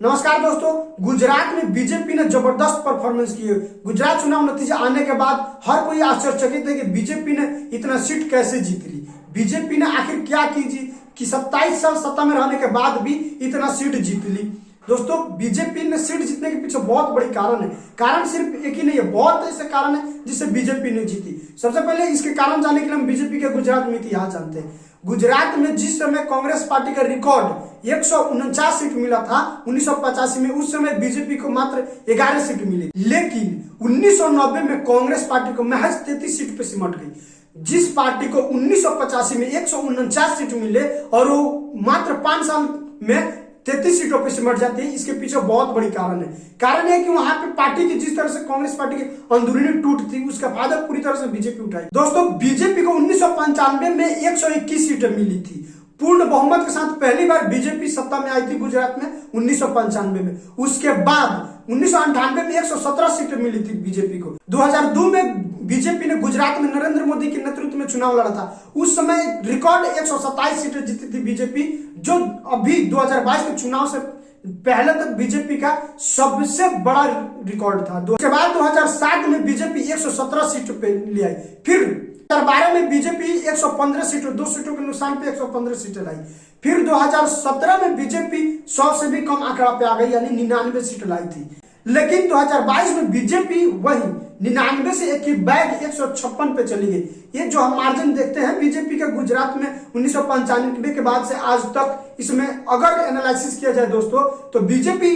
नमस्कार दोस्तों, गुजरात में बीजेपी ने जबरदस्त परफॉर्मेंस की है। गुजरात चुनाव नतीजे आने के बाद हर कोई आश्चर्यचकित है कि बीजेपी ने इतना सीट कैसे जीत ली। बीजेपी ने आखिर क्या की कि 27 साल सत्ता में रहने के बाद भी इतना सीट जीत ली। दोस्तों, बीजेपी ने सीट जीतने के पीछे बहुत बड़ी कारण है। कारण सिर्फ एक ही नहीं है, बहुत ऐसे कारण है जिससे बीजेपी ने जीती। सबसे पहले इसके कारण जानने के लिए हम बीजेपी के गुजरात में इतिहास जानते हैं। गुजरात में जिस समय कांग्रेस पार्टी का रिकॉर्ड 149 सीट मिला था 1985 में, उस समय बीजेपी को मात्र 11 सीट मिली। लेकिन 1990 में कांग्रेस पार्टी को महज 33 सीट पे सिमट गई। जिस पार्टी को 1985 में 149 सीट मिले और वो मात्र 5 साल में 33 सीटों पर सिमट जाती है, इसके पीछे बहुत बड़ी कारण है। कारण है कि वहां पे पार्टी की जिस तरह से कांग्रेस पार्टी की अंदरूनी टूट थी, उसका फायदा पूरी तरह से बीजेपी उठाई। दोस्तों, बीजेपी को 1995 में 121 सीटें मिली थी। पूर्ण बहुमत के साथ पहली बार बीजेपी सत्ता में आई थी गुजरात में 1995 में। उसके बाद 1998 में 117 सीटें मिली थी बीजेपी को। 2002 में बीजेपी ने गुजरात में नरेंद्र मोदी के नेतृत्व में चुनाव लड़ा था। उस समय रिकॉर्ड 127 सीटें जीती थी बीजेपी, जो अभी 2022 के चुनाव से पहले तक बीजेपी का सबसे बड़ा रिकॉर्ड था। उसके बाद 2007 में बीजेपी 117 सीटों पे ले आई। फिर 2012 में बीजेपी 115 सीटों, 2 सीटों के नुकसान पे 115 सीटें लाई। फिर 2017 में बीजेपी 100 से भी कम आंकड़ा पे आ गई, यानी 99 सीटें लाई थी। लेकिन 2022 में बीजेपी वही 99 से एक बैग 156 पे चली गई। ये जो हम मार्जिन देखते हैं बीजेपी के गुजरात में 1995 के बाद से आज तक, इसमें अगर एनालिसिस किया जाए दोस्तों, तो बीजेपी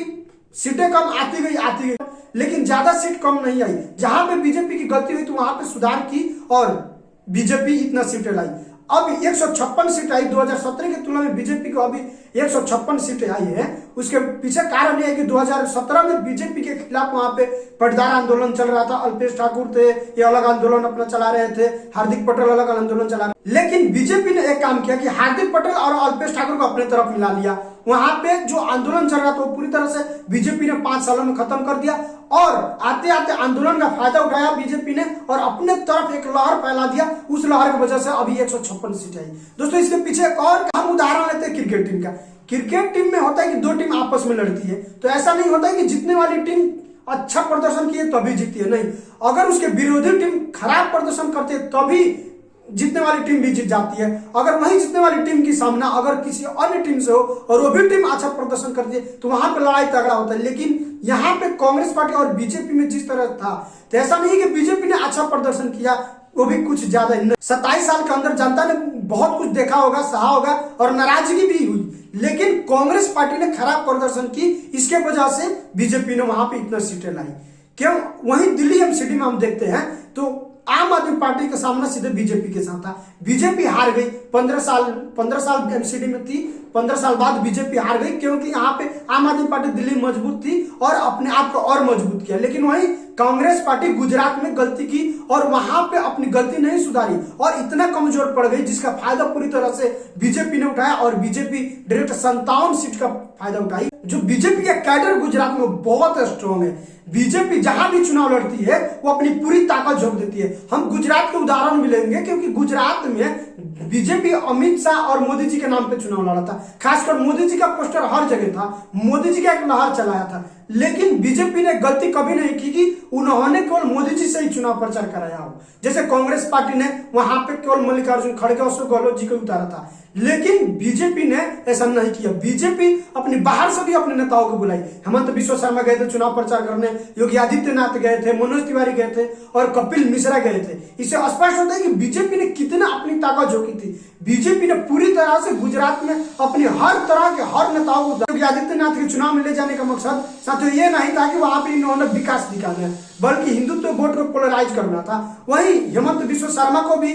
सीटें कम आती गई, लेकिन ज्यादा सीट कम नहीं आई। जहां पे बीजेपी की गलती हुई तो वहां पे सुधार की और बीजेपी इतना सीटें लाई। अब 156 सीट आई। 2017 की तुलना में बीजेपी को अभी 156 सीटें आई है। उसके पीछे कारण यह है कि 2017 में बीजेपी के खिलाफ वहां पे पटदार आंदोलन चल रहा था। अल्पेश ठाकुर थे, ये अलग आंदोलन अपना चला रहे थे। हार्दिक पटेल अलग आंदोलन चला रहे। लेकिन बीजेपी ने एक काम किया कि हार्दिक पटेल और अल्पेश ठाकुर को अपने तरफ मिला लिया। वहां पे जो आंदोलन चल रहा था वो पूरी तरह से बीजेपी ने 5 सालों में खत्म कर दिया और आते आते आंदोलन का फायदा उठाया बीजेपी ने और अपने तरफ एक लहर फैला दिया। उस लहर की वजह से अभी 156 सीट आई। दोस्तों, इसके पीछे एक और हम उदाहरण लेते हैं क्रिकेट टीम का। क्रिकेट टीम में होता है कि 2 टीम आपस में लड़ती है, तो ऐसा नहीं होता है कि जीतने वाली टीम अच्छा प्रदर्शन की है तभी जीतती है। नहीं, अगर उसके विरोधी टीम खराब प्रदर्शन करती है तभी जीतने वाली टीम भी जीत जाती है। अगर वही जीतने वाली टीम की सामना अगर किसी अन्य टीम से हो और वो भी टीम अच्छा प्रदर्शन करती है तो वहां पे लड़ाई तगड़ा होता है। लेकिन यहाँ पे कांग्रेस पार्टी और बीजेपी में जिस तरह था, तो ऐसा नहीं कि बीजेपी ने अच्छा प्रदर्शन किया, वो भी कुछ ज्यादा नहीं। 27 साल के अंदर जनता ने बहुत कुछ देखा होगा, सहा होगा और नाराजगी भी हुई, लेकिन कांग्रेस पार्टी ने खराब प्रदर्शन की। इसके वजह से बीजेपी ने वहां पे इतना सीटें लाई। क्यों? वहीं दिल्ली एमसीडी में हम देखते हैं तो आम आदमी पार्टी का सामना सीधे बीजेपी के साथ था। बीजेपी हार गई। 15 साल एमसीडी में थी। 15 साल बाद बीजेपी हार गई क्योंकि यहाँ पे आम आदमी पार्टी दिल्ली मजबूत थी और अपने आप को और मजबूत किया। लेकिन वहीं कांग्रेस पार्टी गुजरात में गलती की और वहां पे अपनी गलती नहीं सुधारी और इतना कमजोर पड़ गई, जिसका फायदा पूरी तरह से बीजेपी ने उठाया और बीजेपी डायरेक्ट 57 सीट का फायदा उठाई। जो बीजेपी का कैडर गुजरात में बहुत स्ट्रॉन्ग है। बीजेपी जहां भी चुनाव लड़ती है वो अपनी पूरी ताकत झोंक देती है। हम गुजरात के उदाहरण भी लेंगे क्योंकि गुजरात में बीजेपी अमित शाह और मोदी जी के नाम पे चुनाव लड़ा था। खासकर मोदी जी का पोस्टर हर जगह था, मोदी जी का एक लहर चलाया था। लेकिन बीजेपी ने गलती कभी नहीं की कि उन्होंने केवल मोदी जी से ही चुनाव प्रचार कराया हो। जैसे कांग्रेस पार्टी ने वहां पे केवल मल्लिकार्जुन खड़गे और अशोक गहलोत जी को उतारा था, लेकिन बीजेपी ने ऐसा नहीं किया। बीजेपी अपनी बाहर से भी अपने नेताओं को बुलाई। हेमंत बिश्व शर्मा गए थे चुनाव प्रचार करने, योगी आदित्यनाथ गए थे, मनोज तिवारी गए थे और कपिल मिश्रा गए थे। इससे स्पष्ट होता है कि बीजेपी ने कितना अपनी ताकत झोंकी थी। बीजेपी ने पूरी तरह से गुजरात में अपनी हर तरह के हर नेताओं को योगी आदित्यनाथ के चुनाव में ले जाने का मकसद साथियों ये नहीं था कि वहां पे इन्होंने विकास दिखाना है, बल्कि हिंदुत्व वोट को पोलराइज करना था। वही हेमंत बिश्व शर्मा को भी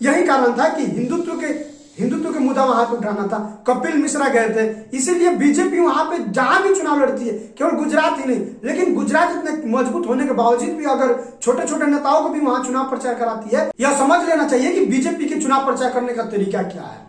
यही कारण था कि हिंदुत्व के मुद्दा वहां पे उठाना था। कपिल मिश्रा गए थे। इसीलिए बीजेपी वहां पे जहां भी चुनाव लड़ती है, केवल गुजरात ही नहीं, लेकिन गुजरात इतने मजबूत होने के बावजूद भी अगर छोटे छोटे नेताओं को भी वहां चुनाव प्रचार कराती है, यह समझ लेना चाहिए कि बीजेपी के चुनाव प्रचार करने का तरीका क्या है।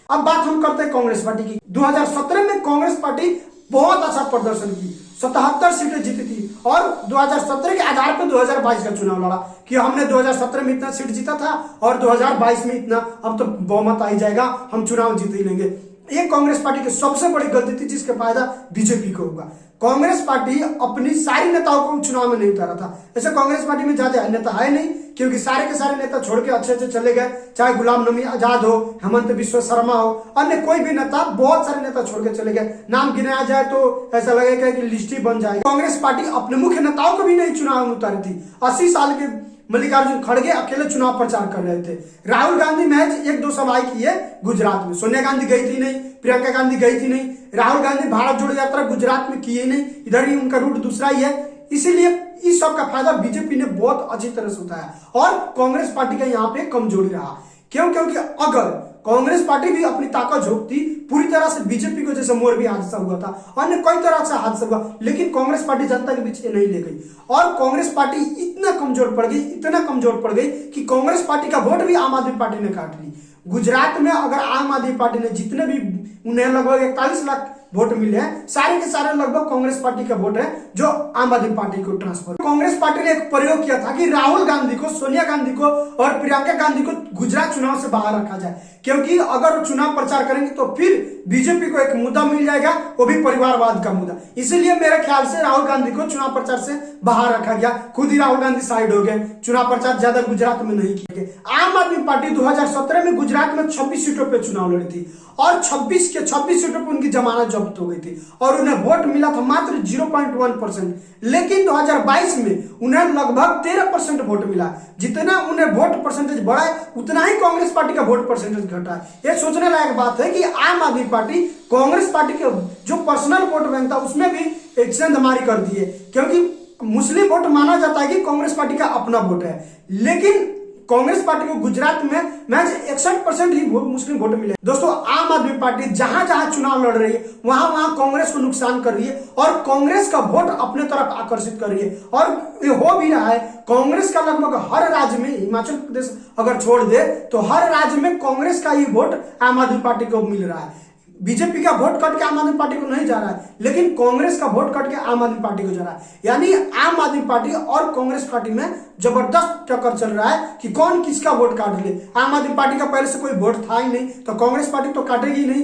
अब बात हम करते हैं कांग्रेस पार्टी की। 2017 में कांग्रेस पार्टी बहुत अच्छा प्रदर्शन की, 77 सीटें जीती थी और 2017 के आधार पर 2022 का चुनाव लड़ा कि हमने 2017 में इतना सीट जीता था और 2022 में इतना, अब तो बहुमत आ ही जाएगा, हम चुनाव जीत ही लेंगे। ये कांग्रेस पार्टी की सबसे बड़ी गलती थी जिसका फायदा बीजेपी को होगा। कांग्रेस पार्टी अपनी सारी नेताओं को चुनाव में नहीं उतारा था। ऐसे कांग्रेस पार्टी में ज्यादा नेता है नहीं, क्योंकि सारे के सारे नेता छोड़ के अच्छे अच्छे चले गए, चाहे गुलाम नबी आजाद हो, हेमंत बिश्व शर्मा हो, अन्य कोई भी नेता, बहुत सारे नेता छोड़ के चले गए। नाम गिनाया जाए तो ऐसा लगेगा कि लिस्ट ही बन जाएगी। कांग्रेस पार्टी अपने मुख्य नेताओं को भी नहीं चुनाव में उतारी थी। 80 साल के मल्लिकार्जुन खड़गे अकेले चुनाव प्रचार कर रहे थे। राहुल गांधी महज 1-2 सभाएं की है गुजरात में। सोनिया गांधी गई थी नहीं, प्रियंका गांधी गई थी नहीं, राहुल गांधी भारत जोड़ो यात्रा गुजरात में की ही नहीं, इधर ही उनका रूट दूसरा ही है। इसीलिए इस सब का फायदा बीजेपी ने बहुत अच्छी तरह से उठाया और कांग्रेस पार्टी का यहाँ पे कमजोरी रहा। क्योंकि अगर कांग्रेस पार्टी भी अपनी ताकत झोंकती पूरी तरह से बीजेपी को, जैसे मोरबी हादसा हुआ था, अन्य कई तरह से हादसा हुआ, लेकिन कांग्रेस पार्टी जनता के बीच नहीं ले गई और कांग्रेस पार्टी इतना कमजोर पड़ गई, इतना कमजोर पड़ गई कि कांग्रेस पार्टी का वोट भी आम आदमी पार्टी ने काट ली। गुजरात में अगर आम आदमी पार्टी ने जितने भी, उन्हें लगभग 41 लाख वोट मिले हैं, सारे के सारे लगभग कांग्रेस पार्टी का वोट है जो आम आदमी पार्टी को ट्रांसफर। कांग्रेस पार्टी ने एक प्रयोग किया था कि राहुल गांधी को, सोनिया गांधी को और प्रियंका गांधी को गुजरात चुनाव से बाहर रखा जाए, क्योंकि अगर वो चुनाव प्रचार करेंगे तो फिर बीजेपी को एक मुद्दा मिल जाएगा, वो भी परिवारवाद का मुद्दा। इसीलिए मेरे ख्याल से राहुल गांधी को चुनाव प्रचार से बाहर रखा गया। खुद ही राहुल गांधी साइड हो गए, चुनाव प्रचार ज्यादा गुजरात में नहीं किए गए। आम आदमी पार्टी 2017 में गुजरात में 26 सीटों पर चुनाव लड़ी थी और 26 के 26 सीटों पर उनकी जमानत जब्त हो गई थी और उन्हें वोट मिला था मात्र 0.1%। लेकिन 2022 में उन्हें लगभग 13% वोट मिला। जितना उन्हें वोट परसेंटेज बढ़ा है उतना ही कांग्रेस पार्टी का वोट परसेंटेज घटा है। यह सोचने लायक बात है कि आम आदमी पार्टी कांग्रेस पार्टी के जो पर्सनल वोट बैंक था उसमें भी एक सेंधमारी कर दी है, क्योंकि मुस्लिम वोट माना जाता है कि कांग्रेस पार्टी का अपना वोट है, लेकिन कांग्रेस पार्टी को गुजरात में महज 61% ही मुस्लिम वोट मिले। दोस्तों, आम आदमी पार्टी जहां जहां चुनाव लड़ रही है वहां वहां कांग्रेस को नुकसान कर रही है और कांग्रेस का वोट अपने तरफ आकर्षित कर रही है और ये हो भी रहा है। कांग्रेस का लगभग हर राज्य में, हिमाचल प्रदेश अगर छोड़ दे तो हर राज्य में कांग्रेस का ही वोट आम आदमी पार्टी को मिल रहा है। बीजेपी का वोट कट के आम आदमी पार्टी को नहीं जा रहा है, लेकिन कांग्रेस का वोट कट के आम आदमी पार्टी को जा रहा है। यानी आम आदमी पार्टी और कांग्रेस पार्टी में जबरदस्त टक्कर चल रहा है कि कौन किसका वोट काट ले। आम आदमी पार्टी का पहले से कोई वोट था ही नहीं, तो कांग्रेस पार्टी तो काटेगी नहीं।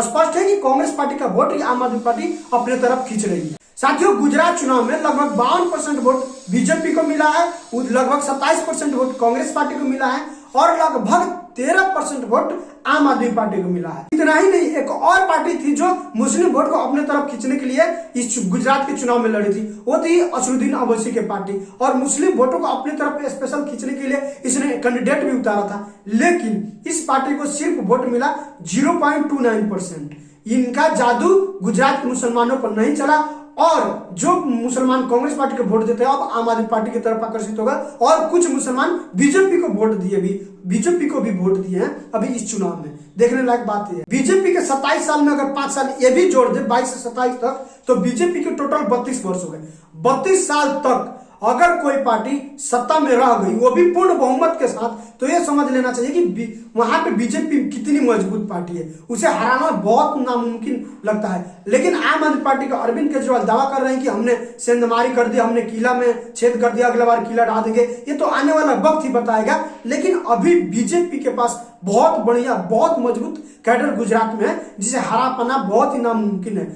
स्पष्ट है कि कांग्रेस पार्टी का वोट ही आम आदमी पार्टी अपने तरफ खींच रही है। साथियों, गुजरात चुनाव में लगभग 52% वोट बीजेपी को मिला है, लगभग 27% वोट कांग्रेस पार्टी को मिला है और लगभग 13% वोट आम आदमी पार्टी को मिला है। इतना ही नहीं, एक और पार्टी थी जो मुस्लिम वोट को अपने तरफ खींचने के लिए इस गुजरात के चुनाव में लड़ी थी, वो थी असदुद्दीन ओवैसी की पार्टी और मुस्लिम वोटों को अपने तरफ स्पेशल खींचने के लिए इसने कैंडिडेट भी उतारा था, लेकिन इस पार्टी को सिर्फ वोट मिला 0.29%। इनका जादू गुजरात के मुसलमानों पर नहीं चला और जो मुसलमान कांग्रेस पार्टी को वोट देते हैं अब आम आदमी पार्टी की तरफ आकर्षित होगा और कुछ मुसलमान बीजेपी को वोट दिए भी, बीजेपी को भी वोट दिए हैं अभी इस चुनाव में। देखने लायक बात है, बीजेपी के 27 साल में अगर 5 साल ये भी जोड़ दे 22 से 27 तक, तो बीजेपी के टोटल 32 वर्ष हो गए। 32 साल तक अगर कोई पार्टी सत्ता में रह गई, वो भी पूर्ण बहुमत के साथ, तो ये समझ लेना चाहिए कि वहां पे बीजेपी कितनी मजबूत पार्टी है, उसे हराना बहुत नामुमकिन लगता है। लेकिन आम आदमी पार्टी का अरविंद केजरीवाल दावा कर रहे हैं कि हमने सेंधमारी कर दिया, हमने किला में छेद कर दिया, अगला बार किला ढा देंगे। ये तो आने वाला वक्त ही बताएगा, लेकिन अभी बीजेपी के पास बहुत बढ़िया, बहुत मजबूत कैडर गुजरात में है जिसे हरा पाना बहुत ही नामुमकिन है।